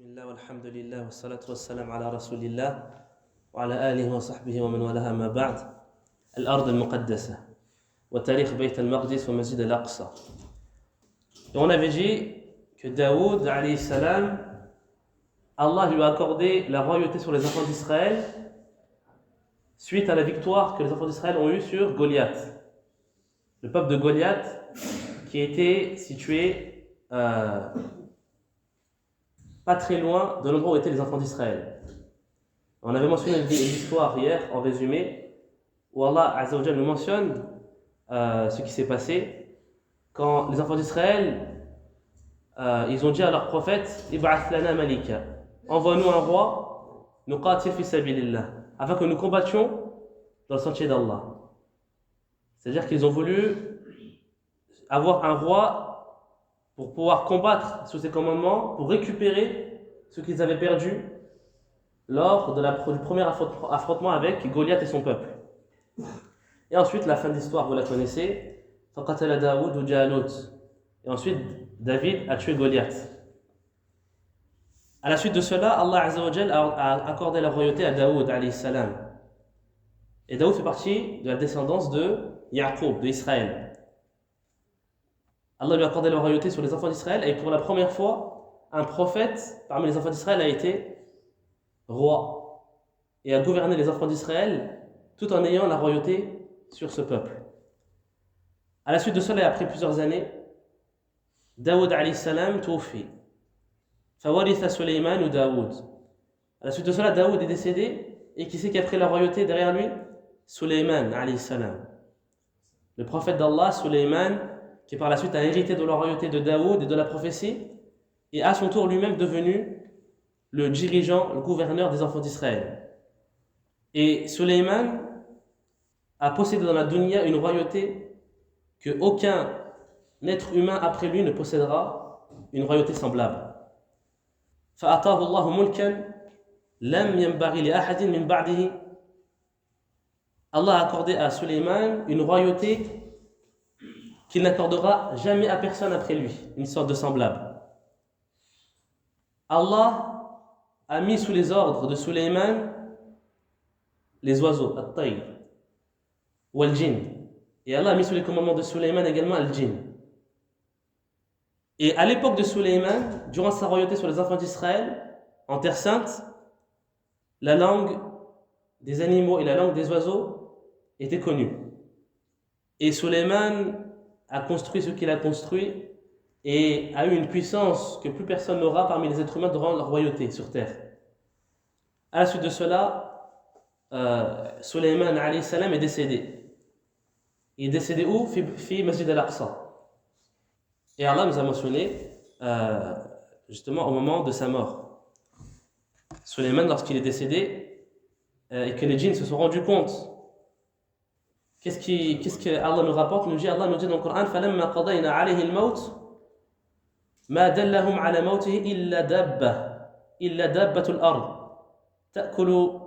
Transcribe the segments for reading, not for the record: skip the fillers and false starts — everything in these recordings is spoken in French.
بسم الله والحمد لله والصلاة والسلام على رسول الله وعلى آله وصحبه ومن والاه ما بعد. الأرض المقدسة وتاريخ بيت المقدس ومسجد الأقصى. Et on avait dit que Daoud, alayhi salam, Allah lui a accordé la royauté sur les enfants d'Israël suite à la victoire que les enfants d'Israël ont eue sur Goliath. Le peuple de Goliath qui était situé pas très loin de l'endroit où étaient les enfants d'Israël. On avait mentionné l'histoire hier, en résumé, où Allah Azza wa Jalla nous mentionne ce qui s'est passé quand les enfants d'Israël ils ont dit à leur prophète Ib'ath lana malika, envoie-nous un roi, nuqatil fi sabilillah, afin que nous combattions dans le sentier d'Allah. C'est-à-dire qu'ils ont voulu avoir un roi pour pouvoir combattre sous ses commandements, pour récupérer ce qu'ils avaient perdu lors du premier affrontement avec Goliath et son peuple. Et ensuite, la fin de l'histoire, vous la connaissez. فَقَتَلَ دَاوُدُ جَالُوتَ. Et ensuite, David a tué Goliath. À la suite de cela, Allah Azza wa Jal a accordé la royauté à Daoud, alayhi salam. Et Daoud fait partie de la descendance de Yaqub, de Israël. Allah lui a accordé la royauté sur les enfants d'Israël et pour la première fois, un prophète parmi les enfants d'Israël a été roi et a gouverné les enfants d'Israël tout en ayant la royauté sur ce peuple. À la suite de cela, et après plusieurs années, Daoud alayhi salam tuwfi. Fawaritha Suleyman ou Daoud. À la suite de cela, Daoud est décédé et qui c'est qui a pris la royauté derrière lui? Suleyman alayhi salam. Le prophète d'Allah, Suleyman, qui par la suite a hérité de la royauté de Daoud et de la prophétie, et à son tour lui-même devenu le dirigeant, le gouverneur des enfants d'Israël. Et Suleyman a possédé dans la dunya une royauté que aucun être humain après lui ne possédera, une royauté semblable. فَأَعْطَاهُ اللَّهُ مُلْكًا لَمْ يَنْبَغِي لِأَحَدٍ مِنْ بَعْدِهِ. Allah a accordé à Suleyman une royauté qu'il n'accordera jamais à personne après lui, une sorte de semblable. Allah a mis sous les ordres de Suleyman les oiseaux, at-tayr, ou al-jinn. Et Allah a mis sous les commandements de Suleyman également al-jinn. Et à l'époque de Suleyman, durant sa royauté sur les enfants d'Israël, en Terre Sainte, la langue des animaux et la langue des oiseaux étaient connues. Et Suleyman a construit ce qu'il a construit et a eu une puissance que plus personne n'aura parmi les êtres humains durant leur royauté sur terre. À la suite de cela, Suleyman alayhi salam est décédé. Il est décédé où? Fi Masjid al-Aqsa. Et Allah nous a mentionné justement au moment de sa mort. Suleyman, lorsqu'il est décédé et que les djinns se sont rendus compte, qu'est-ce que Allah nous rapporte? Allah nous dit dans le Coran فَلَمَّا قَضَيْنَا عَلَيْهِ الْمَوْتِ مَا دَلَّهُمْ عَلَى مَوْتِهِ إِلَّا دَابَّةُ الْأَرْضِ تَأْكُلُ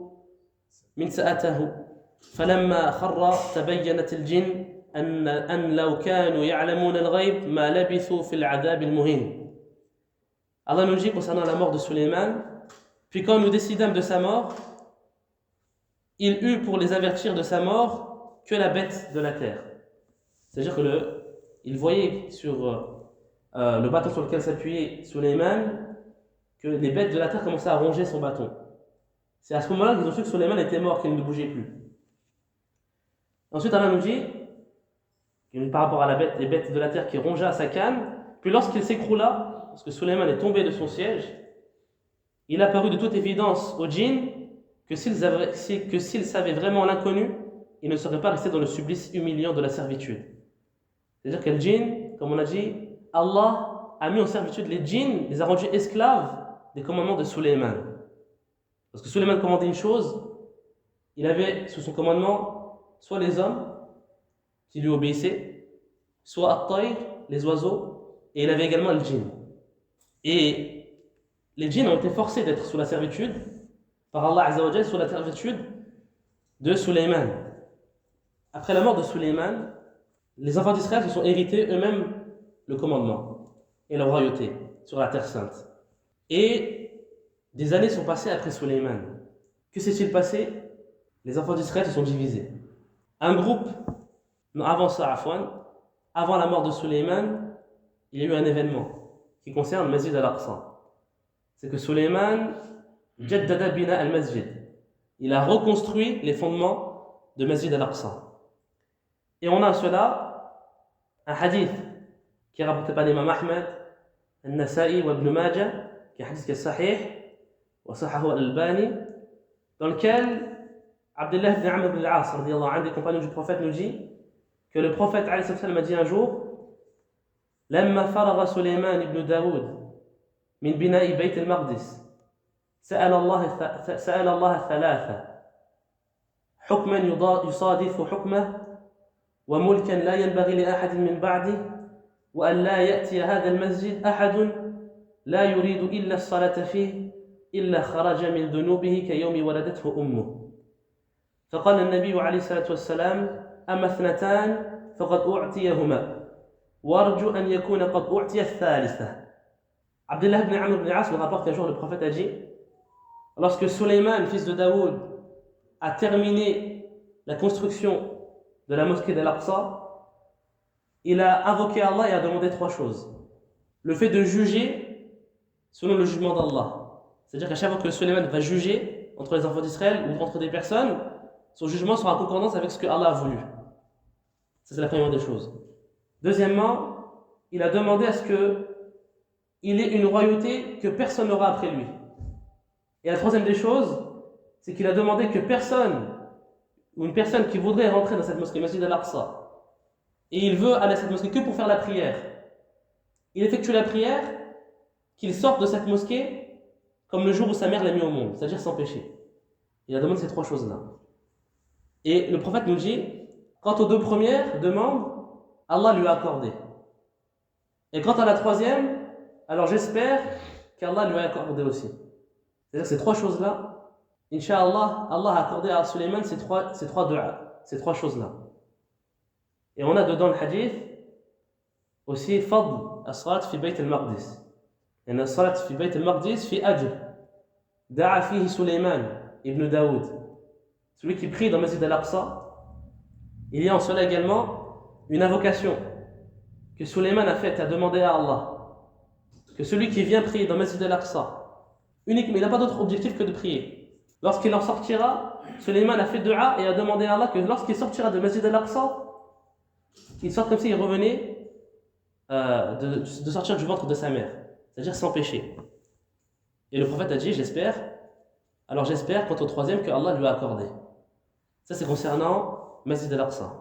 مِنْ سَأَتَهُ فَلَمَّا خَرَّ تَبَيَّنَتِ الْجِنُّ أَنْ لَوْ كَانُوا يَعْلَمُونَ الْغَيْبَ مَا لَبِثُوا فِي الْعَذَابِ الْمُهِينِ. Allah nous dit concernant la mort de Suleyman, puis quand nous décidâmes de sa mort, il eut pour les avertir de sa mort que la bête de la terre. C'est-à-dire il voyait sur le bâton sur lequel s'appuyait Suleyman que les bêtes de la terre commençaient à ronger son bâton. C'est à ce moment-là qu'ils ont su que Suleyman était mort, qu'il ne bougeait plus. Ensuite, Allah nous dit, par rapport à les bêtes de la terre qui rongeaient à sa canne, puis lorsqu'il s'écroula, parce que Suleyman est tombé de son siège, il apparut de toute évidence aux djinns que s'ils savaient vraiment l'inconnu, ils ne seraient pas restés dans le supplice humiliant de la servitude. C'est-à-dire que les djinns, comme on a dit, Allah a mis en servitude les djinns, les a rendus esclaves des commandements de Suleyman. Parce que Suleyman commandait une chose, il avait sous son commandement soit les hommes qui lui obéissaient, soit at-tayr, les oiseaux, et il avait également le djinn. Et les djinns ont été forcés d'être sous la servitude par Allah Azza wa Jalla, sous la servitude de Suleyman. Après la mort de Suleyman, les enfants d'Israël se sont hérités eux-mêmes le commandement et la royauté sur la terre sainte. Et Des années sont passées après Sulayman. Que s'est-il passé? Les enfants d'Israël se sont divisés. Un groupe, non, avant ça, avant la mort de Sulayman, il y a eu un événement qui concerne le Masjid al-Aqsa. C'est que Sulayman jaddada bina al-Masjid. Il a reconstruit les fondements de Masjid al-Aqsa. Et on a à cela un hadith qui est rapporté par l'imam Ahmed, al-Nasa'i wa Ibn Majah, qui est un hadith qui est sahih, wa sahahu al-Albani, dans lequel Abdullah ibn Amr ibn al-As, un des compagnons du prophète, nous dit que le prophète a dit un jour: لما فرغ سليمان بن داود من بناء بيت المقدس سأل الله ثلاثة حكما يصادف حكمه وملكا لا ينبغي لأحد من بعده وأن لا يأتي هذا المسجد أحد لا يريد إلا الصلاة فيه إلا خرج من ذنوبه كيوم ولدته أمه. فقال النبي عليه الصلاة والسلام: أما اثنتان فقد أعطيهما وأرجو أن يكون قد أعطي الثالثة. Abdullah ibn Amr ibn al-As nous rapporte qu'un jour le prophète a dit, lorsque Sulayman, fils de Daoud, a terminé la construction de la mosquée d'Al-Aqsa, il a invoqué Allah et a demandé trois choses. Le fait de juger selon le jugement d'Allah. C'est-à-dire qu'à chaque fois que Sulayman va juger entre les enfants d'Israël ou entre des personnes, son jugement sera en concordance avec ce que Allah a voulu. Ça, c'est la première des choses. Deuxièmement, il a demandé à ce qu'il ait une royauté que personne n'aura après lui. Et la troisième des choses, c'est qu'il a demandé que personne, ou une personne qui voudrait rentrer dans cette mosquée, Masjid al-Aqsa, et il veut aller à cette mosquée que pour faire la prière, il effectue la prière, qu'il sorte de cette mosquée comme le jour où sa mère l'a mis au monde, c'est-à-dire sans péché. Il a demandé ces trois choses-là. Et le prophète nous dit, quant aux deux premières demandes, Allah lui a accordé. Et quant à la troisième, alors j'espère qu'Allah lui a accordé aussi. C'est-à-dire ces trois choses-là, Inch'Allah, Allah a accordé à Sulayman ces trois du'a, ces trois choses-là. Et on a dedans le hadith aussi Fadl as-salat fi bayt al-Maqdis. Et as-salat fi bayt al-Maqdis fi ajr. Da'a fihi Sulayman ibn Daoud. Celui qui prie dans le Masjid al-Aqsa, il y a en cela également une invocation que Sulayman a faite, a demandé à Allah. Que celui qui vient prier dans le Masjid al-Aqsa, uniquement, il n'a pas d'autre objectif que de prier. Lorsqu'il en sortira, Sulayman a fait dua et a demandé à Allah que lorsqu'il sortira de Masjid al-Aqsa, qu'il sorte comme s'il revenait de sortir du ventre de sa mère, c'est-à-dire sans péché. Et le prophète a dit, j'espère quant au troisième que Allah lui a accordé. Ça c'est concernant Masjid al-Aqsa.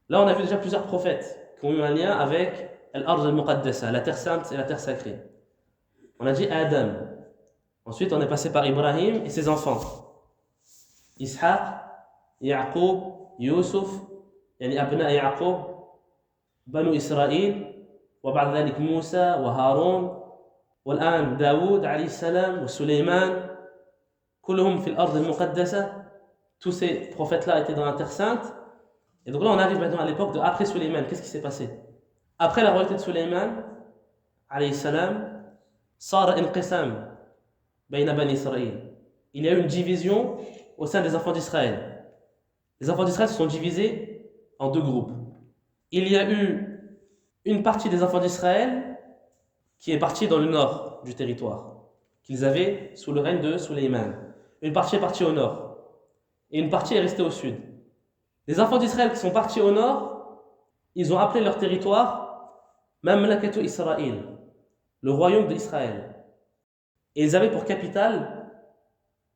Là on a vu déjà plusieurs prophètes qui ont eu un lien avec Al-Ard al-Muqaddasa, la terre sainte et la terre sacrée. On a dit Adam. Ensuite, on est passé par Ibrahim et ses enfants. Ishaq, Yaqub, Yusuf, yani Abna Yaqub, Banu Israël, وبعد ذلك موسى وهارون والآن داود عليه السلام وسليمان كلهم في الأرض المقدسة. Tous ces prophètes-là étaient dans la terre sainte. Et donc là, on arrive maintenant à l'époque de après Sulayman. Qu'est-ce qui s'est passé? Après la royauté de Sulayman, alayhi salam, صار انقسام بين بني إسرائيل. Il y a eu une division au sein des enfants d'Israël. Les enfants d'Israël se sont divisés en deux groupes. Il y a eu une partie des enfants d'Israël qui est partie dans le nord du territoire, qu'ils avaient sous le règne de Sulayman. Une partie est partie au nord et une partie est restée au sud. Les enfants d'Israël qui sont partis au nord, ils ont appelé leur territoire Mamlakatu Israël, le royaume d'Israël. Et ils avaient pour capitale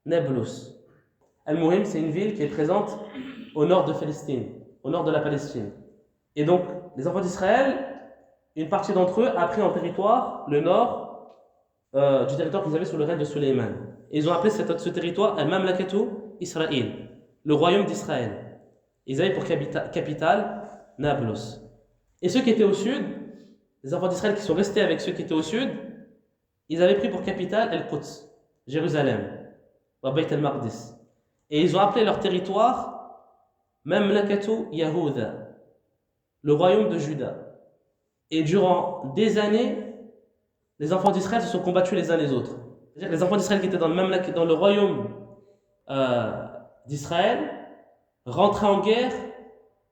Nablus. Al-Muhim, c'est une ville qui est présente au nord de Palestine, au nord de la Palestine. Et donc, les enfants d'Israël, une partie d'entre eux a pris en territoire le nord du territoire qu'ils avaient sous le règne de Sulayman. Et ils ont appelé ce territoire Al-Mamlakatu Israël, le royaume d'Israël. Ils avaient pour capitale Nablus. Et ceux qui étaient au sud, les enfants d'Israël qui sont restés avec ceux qui étaient au sud, ils avaient pris pour capitale Al-Quds, Jérusalem, wa Bayt al-Maqdis. Et ils ont appelé leur territoire Mamlakatu Yahuda, le royaume de Juda. Et durant des années, les enfants d'Israël se sont combattus les uns les autres. C'est-à-dire que les enfants d'Israël qui étaient dans le royaume d'Israël rentraient en guerre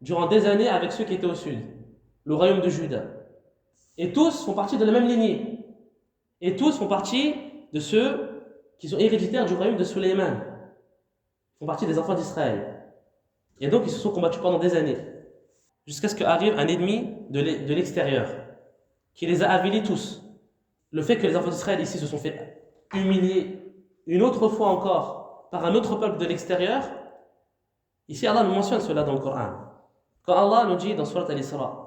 durant des années avec ceux qui étaient au sud, le royaume de Juda. Et tous font partie de la même lignée. Et tous font partie de ceux qui sont héréditaires du royaume de Sulayman. Ils font partie des enfants d'Israël. Et donc ils se sont combattus pendant des années. Jusqu'à ce qu'arrive un ennemi de l'extérieur, qui les a avilis tous. Le fait que les enfants d'Israël ici se sont fait humilier une autre fois encore par un autre peuple de l'extérieur, ici Allah nous mentionne cela dans le Coran. Quand Allah nous dit dans Surat Al-Isra,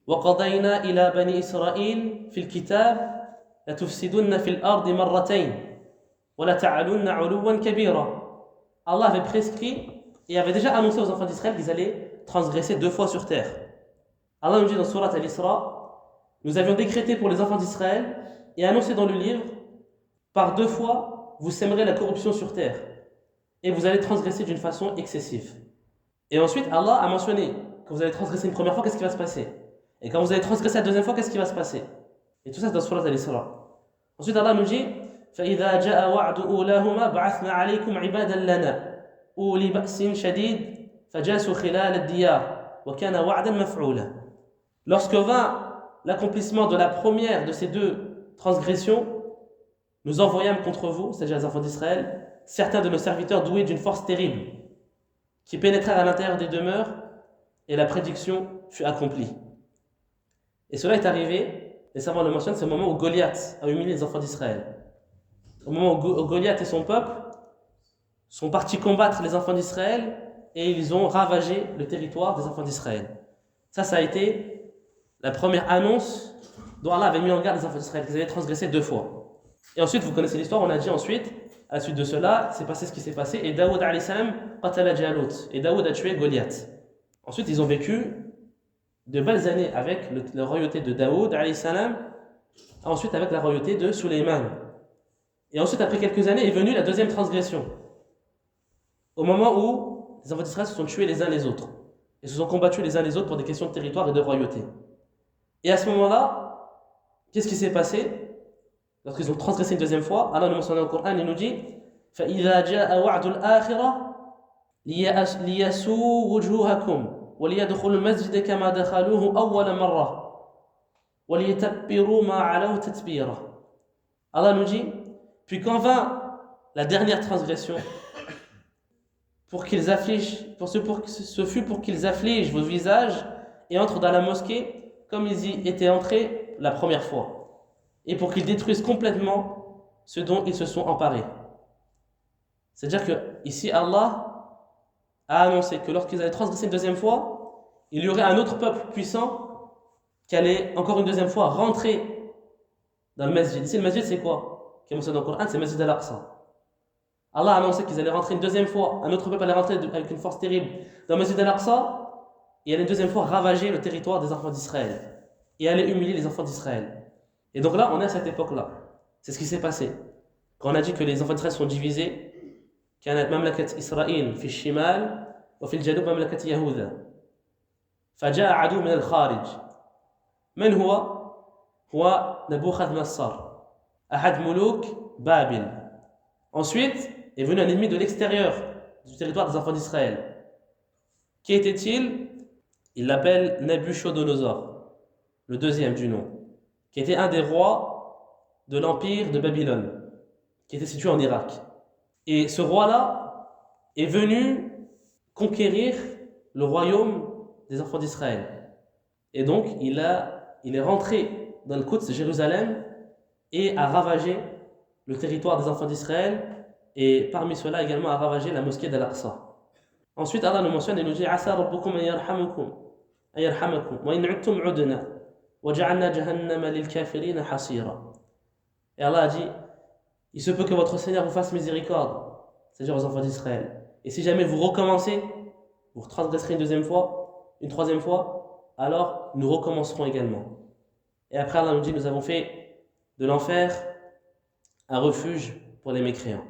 وَقَضَيْنَا إِلَى بَنِي إِسْرَائِيلَ فِي الْكِتَابِ لَتُفْسِدُنَّ فِي الْأَرْضِ مَرَّتَيْنِ وَلَتَعْلُنَّ عُلُوًّا كَبِيرًا. Allah avait prescrit et avait déjà annoncé aux enfants d'Israël qu'ils allaient transgresser 2 fois sur terre. Allah nous dit dans Surat Al-Isra, nous avions décrété pour les enfants d'Israël et annoncé dans le livre, par 2 fois, vous sèmerez la corruption sur terre et vous allez transgresser d'une façon excessive. Et ensuite, Allah a mentionné, quand vous allez transgresser une première fois, qu'est-ce qui va se passer? Et quand vous allez transgresser la deuxième fois, qu'est-ce qui va se passer? Et tout ça, c'est dans Surat Al-Isra. Ensuite, Allah nous dit, فَإِذَا جَاءَ وَعْدُ أُولَاهُمَا بَعَثْنَا عَلَيْكُمْ عِبَادًا لَنَا أُولِي بَأْسٍ شَدِيدٍ فَجَاسُوا خِلَالَ الدِّيَارِ وَكَانَ وَعْدًا مَفْعُولًا. Lorsque vint l'accomplissement de la première de ces 2 transgressions, nous envoyâmes contre vous, c'est-à-dire les enfants d'Israël, certains de nos serviteurs doués d'une force terrible, qui pénétrèrent à l'intérieur des demeures, et la prédiction fut accomplie. Et cela est arrivé, les savants le mentionnent, c'est le moment où Goliath a humilié les enfants d'Israël. Au moment où Goliath et son peuple sont partis combattre les enfants d'Israël, et ils ont ravagé le territoire des enfants d'Israël. Ça a été la première annonce dont Allah avait mis en garde les enfants d'Israël, qu'ils avaient transgressé 2 fois. Et ensuite, vous connaissez l'histoire, on a dit ensuite, à la suite de cela, c'est passé ce qui s'est passé, et Daoud alayhi salam qatala Jalut, et Daoud a tué Goliath. Ensuite, ils ont vécu de belles années avec la royauté de Daoud alayhi salam, ensuite avec la royauté de Sulayman. Et ensuite, après quelques années, est venue la deuxième transgression. Au moment où les enfants d'Israël se sont tués les uns les autres, et se sont combattus les uns les autres pour des questions de territoire et de royauté. Et à ce moment-là, qu'est-ce qui s'est passé? Lorsqu'ils ont transgressé une deuxième fois, Allah nous mentionne dans le Coran, il nous dit فَإِذَا جَاءَ وَعْدُ الْآخِرَةِ لِيَسُوءُوا وُجُوهَكُمْ وَلِيَدْخُلُوا الْمَسْجِدَ كَمَا دَخَلُوهُ أَوَّلَ مَرَّةٍ وَلِيَتَبِّرُوا مَا عَلَوْا تَتْبِيرًا. Allah nous dit, puis quand vint la dernière transgression, ce fut pour qu'ils affligent vos visages et entrent dans la mosquée comme ils y étaient entrés la première fois, et pour qu'ils détruisent complètement ce dont ils se sont emparés. C'est-à-dire que ici Allah a annoncé que lorsqu'ils allaient transgresser une deuxième fois, il y aurait un autre peuple puissant qui allait encore une deuxième fois rentrer dans le masjid. Ici le masjid c'est quoi? Qui est mentionné dans le Coran, c'est le masjid al-Aqsa. Allah a annoncé qu'ils allaient rentrer une deuxième fois, un autre peuple allait rentrer avec une force terrible dans le masjid al-Aqsa, et allait une deuxième fois ravager le territoire des enfants d'Israël, et allait humilier les enfants d'Israël. Et donc là, on est à cette époque-là. C'est ce qui s'est passé. Quand on a dit que les enfants d'Israël sont divisés, كانت مملكة إسرائيل في الشمال وفي الجنوب مملكة يهوذا فجاء عدو من الخارج من هو؟ هو نبوخذ نصر أحد ملوك بابل. Ensuite est venu un ennemi de l'extérieur du territoire des enfants d'Israël. Qui était-il? Il l'appelle Nabuchodonosor, le deuxième du nom, qui était un des rois de l'empire de Babylone, qui était situé en Irak. Et ce roi-là est venu conquérir le royaume des enfants d'Israël. Et donc, il est rentré dans le Quds, Jérusalem, et a ravagé le territoire des enfants d'Israël, et parmi cela également a ravagé la mosquée d'Al-Aqsa. Ensuite, Allah nous mentionne et nous dit Asa rabbukum an yarhamakum wa in 'udtum 'udna wa ja'alna jahannama lil kafirin hasira. Et Allah a dit, il se peut que votre Seigneur vous fasse miséricorde, c'est-à-dire aux enfants d'Israël. Et si jamais vous recommencez, vous transgresserez une deuxième fois, une troisième fois, alors nous recommencerons également. Et après Allah nous dit, nous avons fait de l'enfer un refuge pour les mécréants.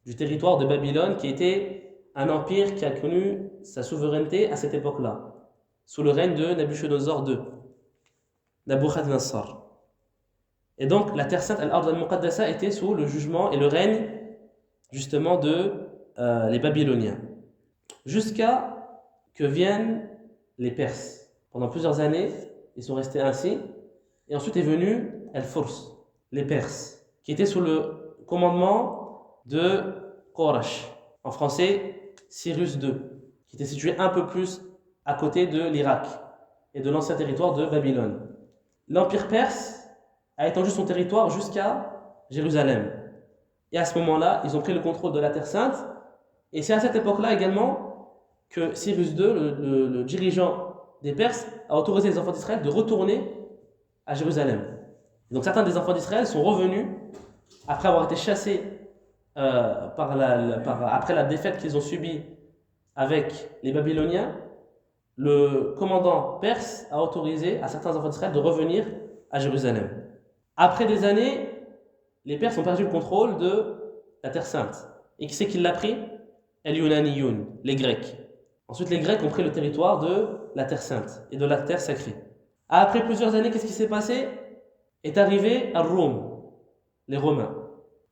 Du territoire de Babylone qui était un empire qui a connu sa souveraineté à cette époque-là, sous le règne de Nabuchodonosor II, Nabuchodonosor. Et donc la Terre Sainte, Al-Ard al-Muqaddasa, était sous le jugement et le règne justement de les Babyloniens. Jusqu'à que viennent les Perses. Pendant plusieurs années, ils sont restés ainsi. Et ensuite est venu Al-Furs, les Perses, qui étaient sous le commandement de Quraysh. En français, Cyrus II, qui était situé un peu plus à côté de l'Irak et de l'ancien territoire de Babylone. L'Empire perse a étendu son territoire jusqu'à Jérusalem. Et à ce moment-là, ils ont pris le contrôle de la Terre Sainte. Et c'est à cette époque-là également que Cyrus II, le dirigeant des Perses, a autorisé les enfants d'Israël de retourner à Jérusalem. Et donc certains des enfants d'Israël sont revenus après avoir été chassés après la défaite qu'ils ont subie avec les Babyloniens. Le commandant perse a autorisé à certains enfants d'Israël de revenir à Jérusalem. Après des années, les Perses ont perdu le contrôle de la Terre Sainte. Et qui c'est qui l'a pris? El-Yunaniyun, les Grecs. Ensuite, les Grecs ont pris le territoire de la Terre Sainte et de la Terre sacrée. Après plusieurs années, qu'est-ce qui s'est passé? Est arrivé à Rome, les Romains.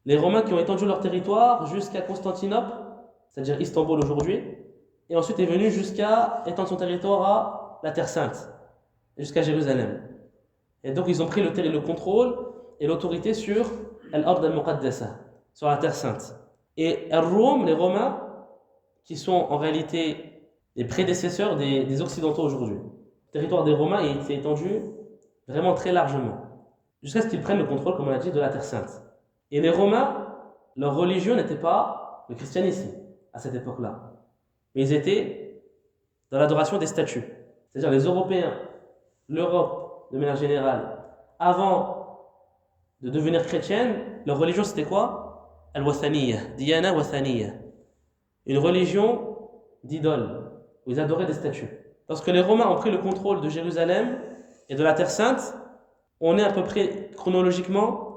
Les Romains qui ont étendu leur territoire jusqu'à Constantinople, c'est-à-dire Istanbul aujourd'hui, et ensuite est venu jusqu'à étendre son territoire à la Terre Sainte, jusqu'à Jérusalem. Et donc ils ont pris le contrôle et l'autorité sur Al-Ard al-Muqaddasa, sur la Terre Sainte. Et à Rome, les Romains, qui sont en réalité les prédécesseurs des Occidentaux aujourd'hui. Le territoire des Romains s'est étendu vraiment très largement, jusqu'à ce qu'ils prennent le contrôle, comme on a dit, de la Terre Sainte. Et les Romains, leur religion n'était pas le christianisme à cette époque-là, mais ils étaient dans l'adoration des statues. C'est-à-dire les Européens, l'Europe de manière générale, avant de devenir chrétienne, leur religion c'était quoi? Al-Wathaniya, Diyana Wathaniya. Une religion d'idoles, où ils adoraient des statues. Lorsque les Romains ont pris le contrôle de Jérusalem et de la Terre Sainte, on est à peu près chronologiquement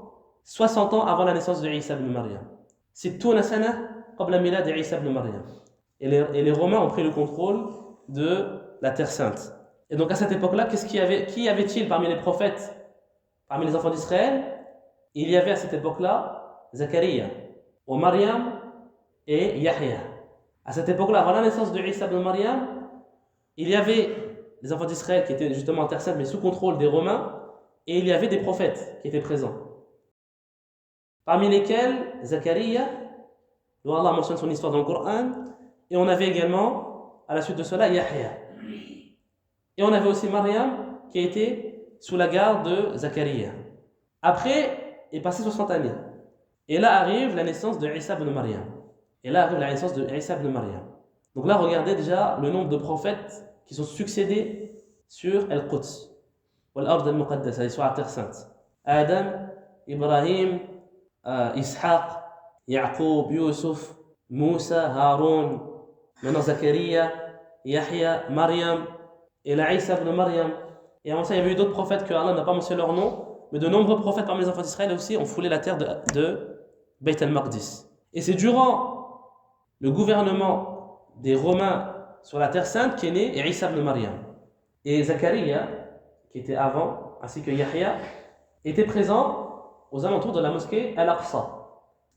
60 ans avant la naissance de Isa ibn Maryam. C'est tout sana qabla milad Isa ibn Maryam. Et les Romains ont pris le contrôle de la Terre Sainte. Et donc à cette époque-là, qui y avait-il parmi les prophètes, parmi les enfants d'Israël? Il y avait à cette époque-là Zacharia, ou Maryam et Yahya. À cette époque-là, avant la naissance de Isa ibn Maryam, il y avait les enfants d'Israël qui étaient justement en Terre Sainte, mais sous contrôle des Romains, et il y avait des prophètes qui étaient présents. Parmi lesquels Zacharia, dont Allah mentionne son histoire dans le Coran, et on avait également, à la suite de cela, Yahya. Et on avait aussi Maryam qui était sous la garde de Zacharia. Après, est passé 60 années. Et là arrive la naissance de Isa ibn Maryam. Donc là, regardez déjà le nombre de prophètes qui sont succédés sur Al-Quds, Al-Ard al-Muqaddasa, sur la Terre Sainte. Adam, Ibrahim, Ishaq, Yaqub, Yusuf, Moussa, Haroun, maintenant Zacharia, Yahya, Maryam, et la Isa ibn Maryam. Et avant ça, il y avait eu d'autres prophètes que Allah n'a pas mentionné leur nom, mais de nombreux prophètes parmi les enfants d'Israël aussi ont foulé la terre de Beit al-Maqdis. Et c'est durant le gouvernement des Romains sur la Terre Sainte qu'est né Isa ibn Maryam. Et Zacharia, qui était avant, ainsi que Yahya, étaient présents aux alentours de la mosquée Al-Aqsa.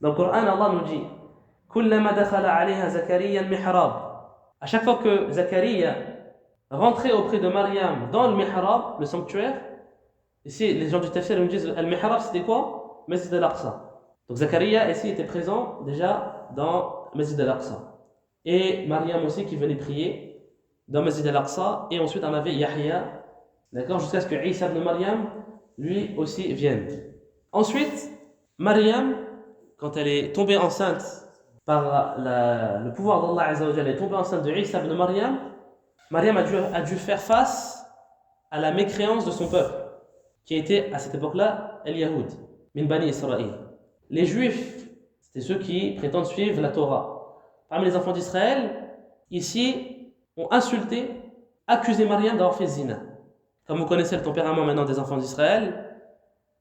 Dans le Coran, Allah nous dit Kullama dakhala alayha Zacharia al-mihrab. À chaque fois que Zacharia rentrait auprès de Maryam dans le mihrab, le sanctuaire, ici les gens du tafsir nous disent Al-mihrab c'était quoi? Masjid Al-Aqsa. Donc Zacharia ici était présent déjà dans Masjid Al-Aqsa. Et Maryam aussi qui venait prier dans Masjid Al-Aqsa. Et ensuite on avait Yahya, d'accord, jusqu'à ce que Isa ibn Maryam lui aussi vienne. Ensuite, Maryam, quand elle est tombée enceinte par le pouvoir d'Allah Azza wa Jalla, elle est tombée enceinte de Isa ibn Maryam, Maryam a dû faire face à la mécréance de son peuple, qui était à cette époque-là El-Yahoud, min Bani Israël. Les Juifs, c'était ceux qui prétendent suivre la Torah. Parmi les enfants d'Israël, ici, ont insulté, accusé Maryam d'avoir fait zina. Comme vous connaissez le tempérament maintenant des enfants d'Israël,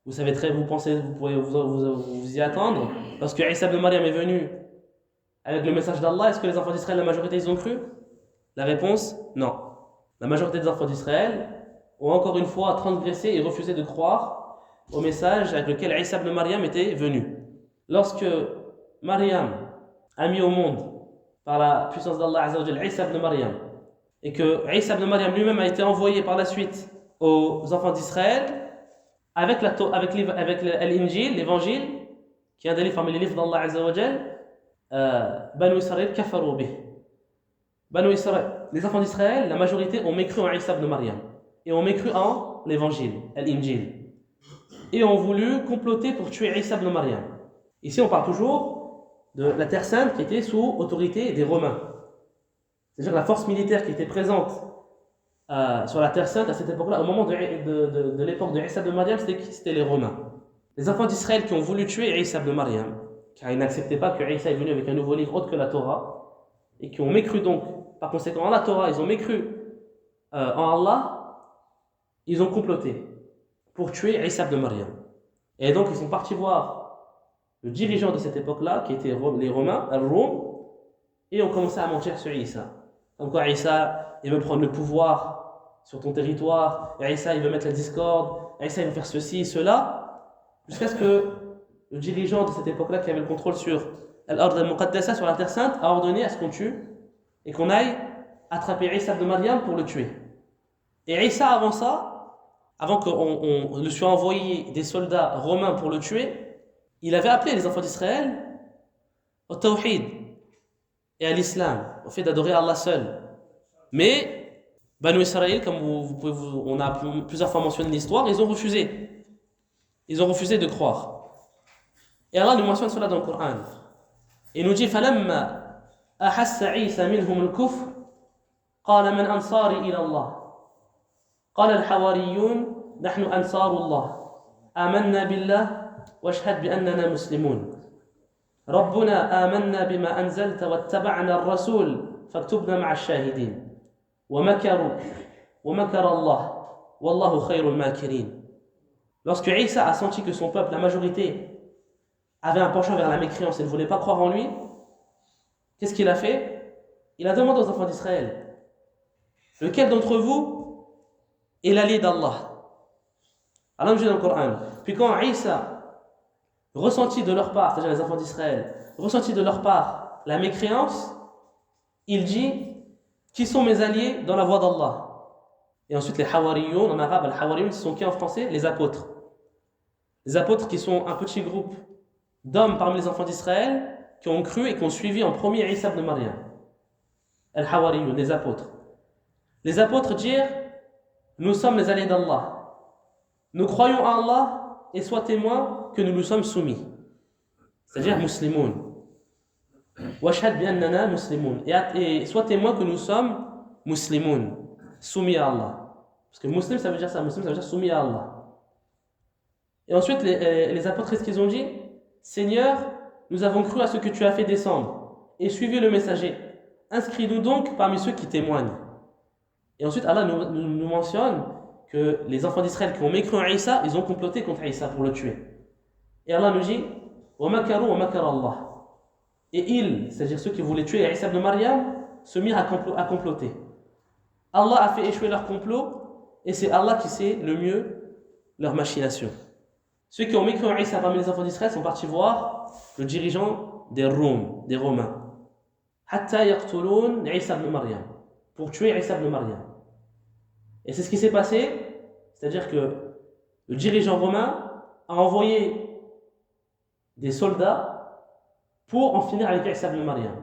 vous savez vous pouvez vous y attendre. Lorsque Isa ibn Maryam est venu avec le message d'Allah, est-ce que les enfants d'Israël, la majorité, ils ont cru? La réponse, non. La majorité des enfants d'Israël ont encore une fois transgressé et refusé de croire au message avec lequel Isa ibn Maryam était venu. Lorsque Maryam a mis au monde, par la puissance d'Allah Azza wa Jalla, Isa ibn Maryam, et que Isa ibn Maryam lui-même a été envoyé par la suite aux enfants d'Israël, avec l'Injil, l'évangile, qui est un des livres parmi les livres d'Allah Azza wa Jalla, Banu Israël kafaru bih. Banu Israël, les enfants d'Israël, la majorité ont mécru en Isa ibn Maryam et ont mécru en l'évangile, l'Injil, et ont voulu comploter pour tuer Isa ibn Maryam. Ici, on parle toujours de la Terre Sainte qui était sous autorité des Romains. C'est-à-dire la force militaire qui était présente sur la Terre Sainte à cette époque-là, au moment de l'époque de Isa ibn Maryam, c'était les Romains. Les enfants d'Israël qui ont voulu tuer Isa ibn Maryam, car ils n'acceptaient pas que Isa est venu avec un nouveau livre autre que la Torah, et qui ont mécru donc, par conséquent, en la Torah, ils ont mécru en Allah, ils ont comploté pour tuer Isa ibn Maryam. Et donc, ils sont partis voir le dirigeant de cette époque-là, qui était les Romains, Rome, et ont commencé à mentir sur Isa. Comme quoi, Isa, il veut prendre le pouvoir sur ton territoire, et Isa, il veut mettre la discorde, Isa, il veut faire ceci, cela, jusqu'à ce que le dirigeant de cette époque-là, qui avait le contrôle sur Al-Ard al-Muqaddasa, sur la Terre Sainte, a ordonné à ce qu'on tue et qu'on aille attraper Isa ibn Maryam pour le tuer. Et Isa, avant ça, avant qu'on lui soit envoyé des soldats romains pour le tuer, il avait appelé les enfants d'Israël au tawhid et à l'islam, au fait d'adorer Allah seul. Mais Banu Israël, comme on a plusieurs fois mentionné l'histoire, ils ont refusé. Ils ont refusé de croire. Et Allah nous mentionne cela dans le Coran. Il nous dit فَلَمَّا أَحَسَّ عِيسَى مِنْهُمُ الْكُفْرَ قَالَ مَنْ أَنصَارِي إِلَى اللَّهِ قال الحواريون نحن أنصار الله آمنا بالله واشهد بأننا مسلمون ربنا آمنا بما أنزلت واتبعنا الرسول فاكتبنا مع الشاهدين ومكروا ومكر الله والله خير الماكرين. Lorsque Isa a senti que son peuple, la majorité, avait un penchant vers la mécréance et ne voulait pas croire en lui, qu'est-ce qu'il a fait? Il a demandé aux enfants d'Israël, lequel d'entre vous est l'allié d'Allah? Allah nous dit dans le Coran. Puis quand Isa ressentit de leur part, c'est-à-dire les enfants d'Israël, ressentit de leur part la mécréance, il dit, qui sont mes alliés dans la voie d'Allah? Et ensuite les Hawariyoun, en arabe, les Hawariyoun, ce sont qui en français? Les apôtres. Les apôtres qui sont un petit groupe d'hommes parmi les enfants d'Israël qui ont cru et qui ont suivi en premier Isa ibn Maryam. Al-Hawariyoun, les apôtres. Les apôtres dirent, nous sommes les alliés d'Allah. Nous croyons en Allah et sois témoin que nous nous sommes soumis. C'est-à-dire muslimoun. Washhad bi annana muslimoun. Et sois témoin que nous sommes muslimoun, soumis à Allah. Parce que muslim, ça veut dire ça. Muslim, ça veut dire soumis à Allah. Et ensuite, les apôtres, qu'est-ce qu'ils ont dit? Seigneur, nous avons cru à ce que tu as fait descendre et suivi le messager. Inscris-nous donc parmi ceux qui témoignent. Et ensuite, Allah nous mentionne que les enfants d'Israël qui ont mécru en Isa, ils ont comploté contre Isa pour le tuer. Et Allah nous dit وَمَكَرُوا وَمَكَرَ اللَّهُ. Et ils, c'est-à-dire ceux qui voulaient tuer Isa ibn Maryam, se mirent à comploter. Allah a fait échouer leur complot et c'est Allah qui sait le mieux leur machination. Ceux qui ont mécru en Isa parmi les enfants d'Israël sont partis voir le dirigeant des Romains. حَتَّى يَقْتُلُونَ عِيسَى ibn Maryam. Pour tuer Isa ibn Maryam. Et c'est ce qui s'est passé, c'est-à-dire que le dirigeant romain a envoyé des soldats pour en finir avec Isa ibn Maryam.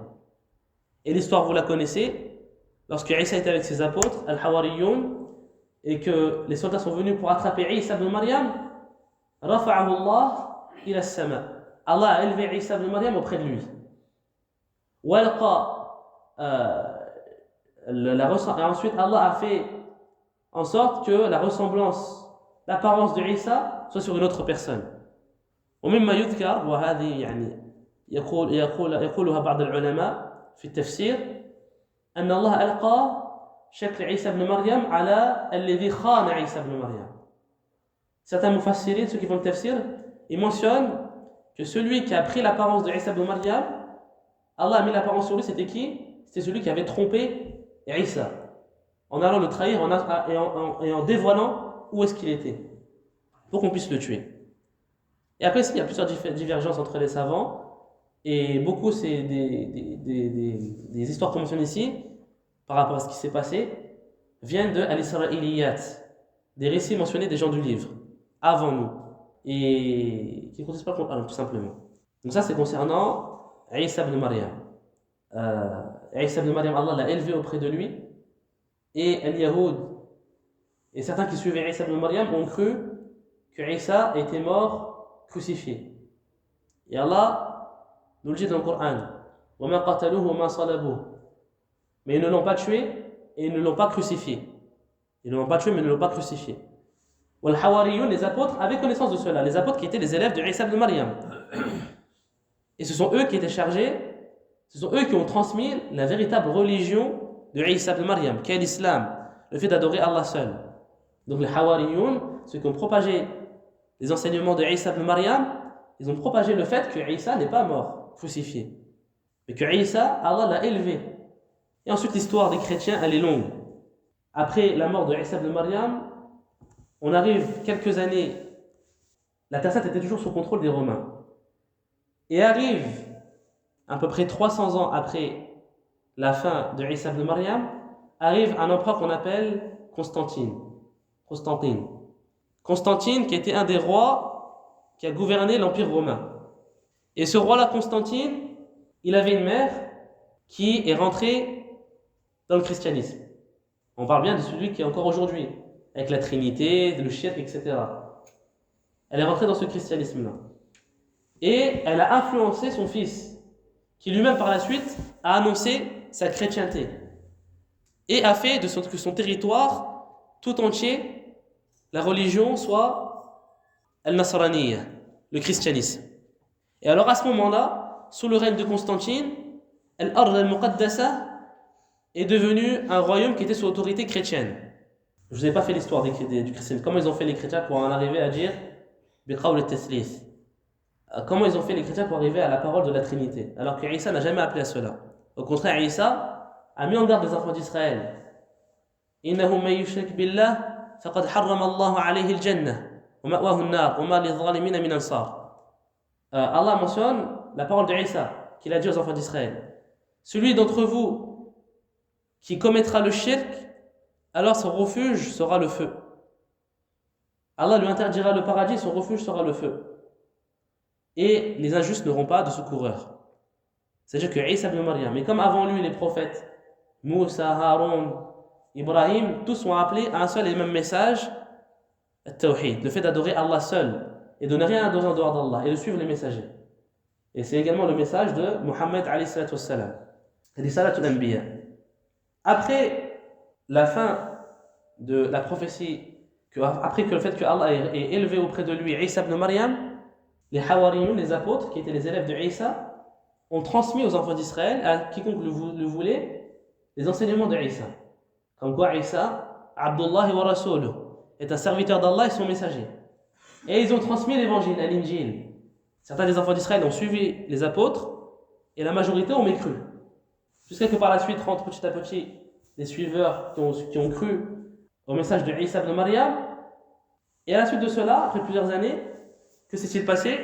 Et l'histoire, vous la connaissez, lorsque Isa était avec ses apôtres, Al-Hawariyoun, et que les soldats sont venus pour attraper Isa ibn Maryam, Rafa'ahu Allah ila as-sama. Allah a élevé Isa ibn Maryam auprès de lui. Et ensuite, Allah a fait en sorte que la ressemblance, l'apparence de Isa soit sur une autre personne. ومما يذكر وهذه يعني يقولها بعض العلماء في التفسير أن الله ألقى شكل عيسى بن مريم على الذي خان عيسى بن مريم. Certains mufassirin, ceux qui font le tafsir, ils mentionnent que celui qui a pris l'apparence de Isa ibn Maryam, Allah a mis l'apparence sur lui, c'était qui? C'était celui qui avait trompé Isa, en allant le trahir et en dévoilant où est-ce qu'il était, pour qu'on puisse le tuer. Et après, il y a plusieurs divergences entre les savants. Et beaucoup, c'est des histoires qu'on mentionne ici, par rapport à ce qui s'est passé, viennent de Al-Isra'iliyat, des récits mentionnés des gens du livre, avant nous, et qui ne contestent pas le Coran, tout simplement. Donc ça, c'est concernant Isa ibn Maryam. Isa ibn Maryam, Allah l'a élevé auprès de lui, et Al-Yahoud, et certains qui suivaient Isa ibn Maryam ont cru que Isa était mort crucifié. Et Allah nous le dit dans le Coran, وَمَا قَتَلُوهُ وَمَا صَلَبُوهُ. Mais ils ne l'ont pas tué et ils ne l'ont pas crucifié. Ils ne l'ont pas tué mais ils ne l'ont pas crucifié. وَالْحَوَارِيُّونَ, les apôtres avaient connaissance de cela, les apôtres qui étaient les élèves de Isa ibn Maryam. Et ce sont eux qui étaient chargés, ce sont eux qui ont transmis la véritable religion de Isa ibn Maryam, qui est l'islam, le fait d'adorer Allah seul. Donc les Hawariyun, ceux qui ont propagé les enseignements de Isa ibn Maryam, ils ont propagé le fait que Isa n'est pas mort, crucifié, mais que Isa, Allah l'a élevé. Et ensuite l'histoire des chrétiens, elle est longue. Après la mort de Isa ibn Maryam, on arrive quelques années, la Terre Sainte était toujours sous contrôle des Romains. Et arrive à peu près 300 ans après la fin de Isa ibn Maryam, arrive un empereur qu'on appelle Constantine. Constantine qui était un des rois qui a gouverné l'Empire romain. Et ce roi-là, Constantine, il avait une mère qui est rentrée dans le christianisme. On parle bien de celui qui est encore aujourd'hui, avec la Trinité, le shirk, etc. Elle est rentrée dans ce christianisme-là. Et elle a influencé son fils, qui lui-même par la suite a annoncé sa chrétienté. Et a fait que son territoire tout entier, la religion soit al-Nasraniyya, le christianisme. Et alors à ce moment-là, sous le règne de Constantine, Al-Ard al-Muqaddasa est devenu un royaume qui était sous autorité chrétienne. Je ne vous ai pas fait l'histoire du christianisme. Comment ils ont fait les chrétiens pour en arriver à dire Biqawl al-Taslith. Comment ils ont fait les chrétiens pour arriver à la parole de la Trinité, alors que Isa n'a jamais appelé à cela. Au contraire, Isa a mis en garde les enfants d'Israël. Innahu man yushrik billah faqad harrama Allahu alayhi al-jannah wa ma'wahu an-nar wa ma lidh-dhalimin min ansar. Allah mentionne la parole de Isa qu'il a dit aux enfants d'Israël. Celui d'entre vous qui commettra le shirk, alors son refuge sera le feu. Allah lui interdira le paradis, son refuge sera le feu. Et les injustes n'auront pas de secoureur. C'est-à-dire que Isa ibn Maryam, mais comme avant lui les prophètes, Moussa, Haroun, Ibrahim, tous sont appelés à un seul et même message, At-Tawhid, le fait d'adorer Allah seul et de ne rien adorer en dehors d'Allah et de suivre les messagers. Et c'est également le message de Muhammad alayhi salatu wassalam, Risalatul Anbiya. Après la fin de la prophétie, après que le fait que Allah ait élevé auprès de lui Isa ibn Maryam, les Hawariyun, les apôtres, qui étaient les élèves de Isa, ont transmis aux enfants d'Israël, à quiconque le voulait, les enseignements de Isa. Comme quoi Isa, Abdullah wa Rasuluh, est un serviteur d'Allah et son messager. Et ils ont transmis l'évangile, l'Injil. Certains des enfants d'Israël ont suivi les apôtres, et la majorité ont mécru. Jusqu'à que par la suite rentrent petit à petit les suiveurs qui ont cru au message de Isa ibn Maryam. Et à la suite de cela, après plusieurs années, que s'est-il passé?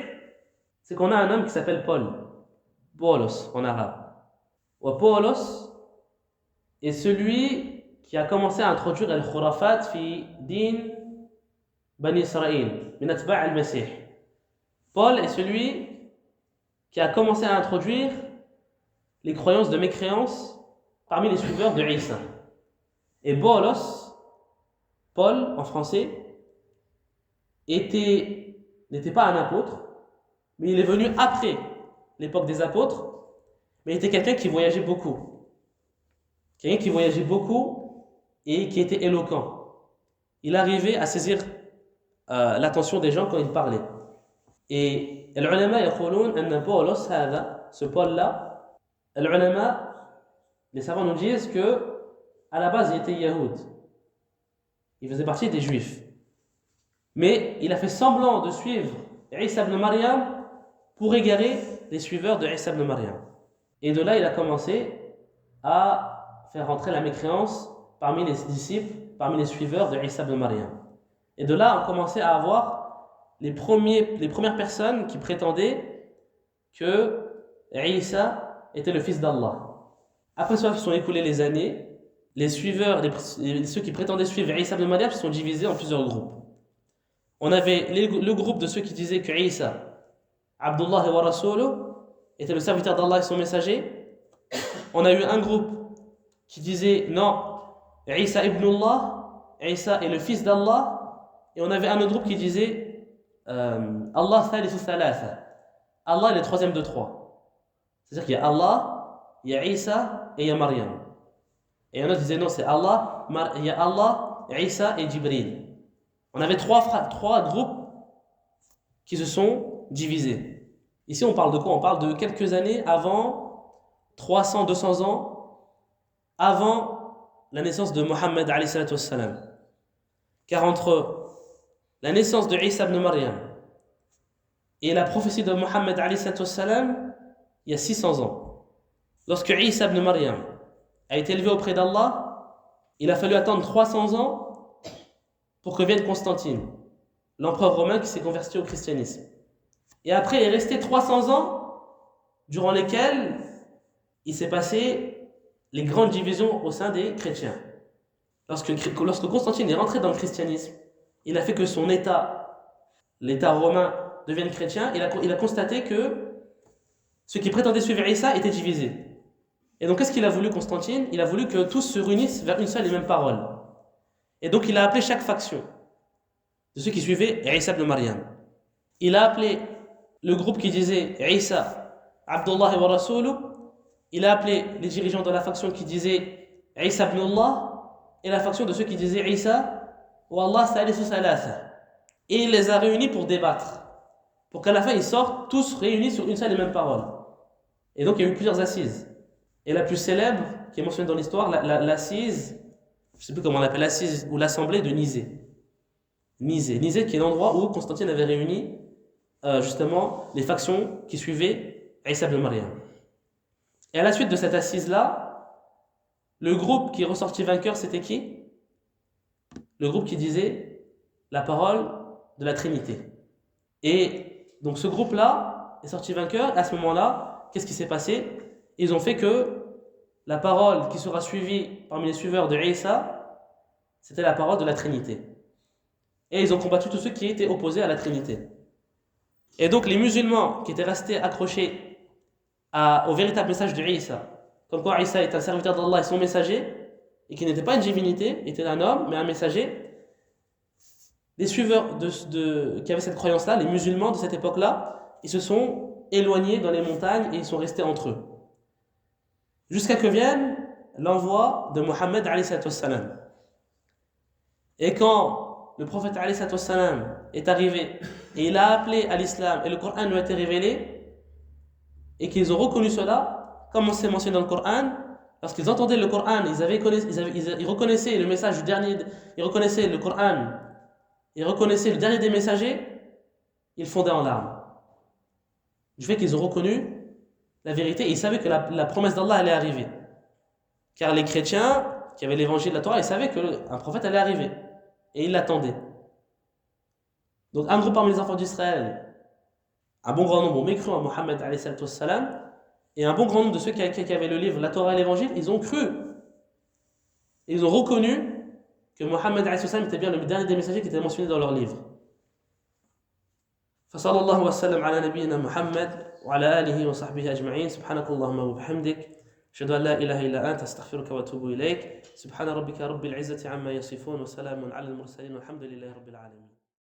C'est qu'on a un homme qui s'appelle Paulos en arabe. Paulos est celui qui a commencé à introduire al-khurafat fi din Bani Israël, min atba' al-Masih. Paul est celui qui a commencé à introduire les croyances de mécréance parmi les suiveurs de Isa. Et Paul en français, n'était pas un apôtre, mais il est venu après l'époque des apôtres, mais il était quelqu'un qui voyageait beaucoup. Quelqu'un qui voyageait beaucoup et qui était éloquent. Il arrivait à saisir l'attention des gens quand il parlait. Et les ulama yaqulun anna Paulos hada, ce Paul-là, les savants nous disent que à la base il était yahoud. Il faisait partie des juifs. Mais il a fait semblant de suivre Isa ibn Maryam pour égarer les suiveurs de Isa ibn Maryam. Et de là, il a commencé à faire rentrer la mécréance parmi les disciples, parmi les suiveurs de Isa ibn Maryam. Et de là, on commençait à avoir les premières personnes qui prétendaient que Isa était le fils d'Allah. Après cela, se sont écoulées les années, les suiveurs, ceux qui prétendaient suivre Isa ibn Maryam se sont divisés en plusieurs groupes. On avait le groupe de ceux qui disaient que Isa, Abdullah wa Rasuluh, était le serviteur d'Allah et son messager. On a eu un groupe qui disait non, Isa ibn Allah, Isa est le fils d'Allah. Et on avait un autre groupe qui disait Allah thalithu thalatha, Allah est le troisième de trois. C'est-à-dire qu'il y a Allah, il y a Isa et il y a Maryam. Et un autre disait non, c'est Allah, il y a Allah, Isa et Jibril. On avait trois groupes qui se sont divisés. Ici, on parle de quoi? On parle de quelques années avant, 300, 200 ans, avant la naissance de Mohammed alayhi salatu wassalam. Car entre la naissance de Isa ibn Maryam et la prophétie de Mohammed alayhi salatu wassalam, il y a 600 ans. Lorsque Isa ibn Maryam a été élevé auprès d'Allah, il a fallu attendre 300 ans pour que vienne Constantine, l'empereur romain qui s'est converti au christianisme. Et après, il est resté 300 ans durant lesquels il s'est passé les grandes divisions au sein des chrétiens. Lorsque Constantine est rentré dans le christianisme, il a fait que son l'État romain devienne chrétien. Il a constaté que ceux qui prétendaient suivre Isa étaient divisés. Et donc, qu'est-ce qu'il a voulu, Constantine? Il a voulu que tous se réunissent vers une seule et même parole. Et donc, il a appelé chaque faction de ceux qui suivaient Isa ibn Maryam. Il a appelé le groupe qui disait Isa, Abdullah wa Rasuluh. Il a appelé les dirigeants de la faction qui disaient Isa ibn Allah et la faction de ceux qui disaient Isa wa Allah thalithu thalatha. Et il les a réunis pour débattre, pour qu'à la fin ils sortent tous réunis sur une seule et même parole. Et donc, il y a eu plusieurs assises. Et la plus célèbre, qui est mentionnée dans l'histoire, l'assise, je ne sais plus comment on l'appelle, l'assise ou l'assemblée de Nicée. Nicée qui est l'endroit où Constantine avait réuni justement les factions qui suivaient Isa ibn Maryam. Et à la suite de cette assise-là, le groupe qui est ressorti vainqueur, c'était qui? Le groupe qui disait la parole de la Trinité. Et donc ce groupe-là est sorti vainqueur, et à ce moment-là, qu'est-ce qui s'est passé? Ils ont fait que la parole qui sera suivie parmi les suiveurs de Isa, c'était la parole de la Trinité. Et ils ont combattu tous ceux qui étaient opposés à la Trinité. Et donc les musulmans qui étaient restés accrochés au véritable message de Isa, comme quoi Isa est un serviteur d'Allah et son messager, et qui n'était pas une divinité, était un homme, mais un messager, les suiveurs qui avaient cette croyance-là, les musulmans de cette époque-là, ils se sont éloignés dans les montagnes et ils sont restés entre eux. Jusqu'à que vienne l'envoi de Mohammed alayhi salatu wassalam. Et quand le prophète alayhi salatu wassalam est arrivé et il a appelé à l'islam et le Coran lui a été révélé et qu'ils ont reconnu cela, comme on s'est mentionné dans le Coran, lorsqu'ils entendaient le Coran, ils reconnaissaient le message du dernier, ils reconnaissaient le Coran, ils reconnaissaient le dernier des messagers, ils fondaient en larmes. Du fait qu'ils ont reconnu la vérité, et ils savaient que la promesse d'Allah allait arriver. Car les chrétiens qui avaient l'évangile de la Torah, ils savaient qu'un prophète allait arriver. Et ils l'attendaient. Donc un groupe parmi les enfants d'Israël, un bon grand nombre ont mécru en Mohammed alayhi salatu wassalam, et un bon grand nombre de ceux qui avaient le livre, la Torah et l'évangile, ils ont cru. Ils ont reconnu que Mohammed alayhi salatu wassalam était bien le dernier des messagers qui était mentionné dans leur livre. فصلى الله وسلم على نبينا محمد وعلى آله وصحبه أجمعين سبحانك اللهم وبحمدك أشهد أن لا إله إلا أنت أستغفرك وأتوب إليك سبحان ربك رب العزة عما يصفون وسلام على المرسلين والحمد لله رب العالمين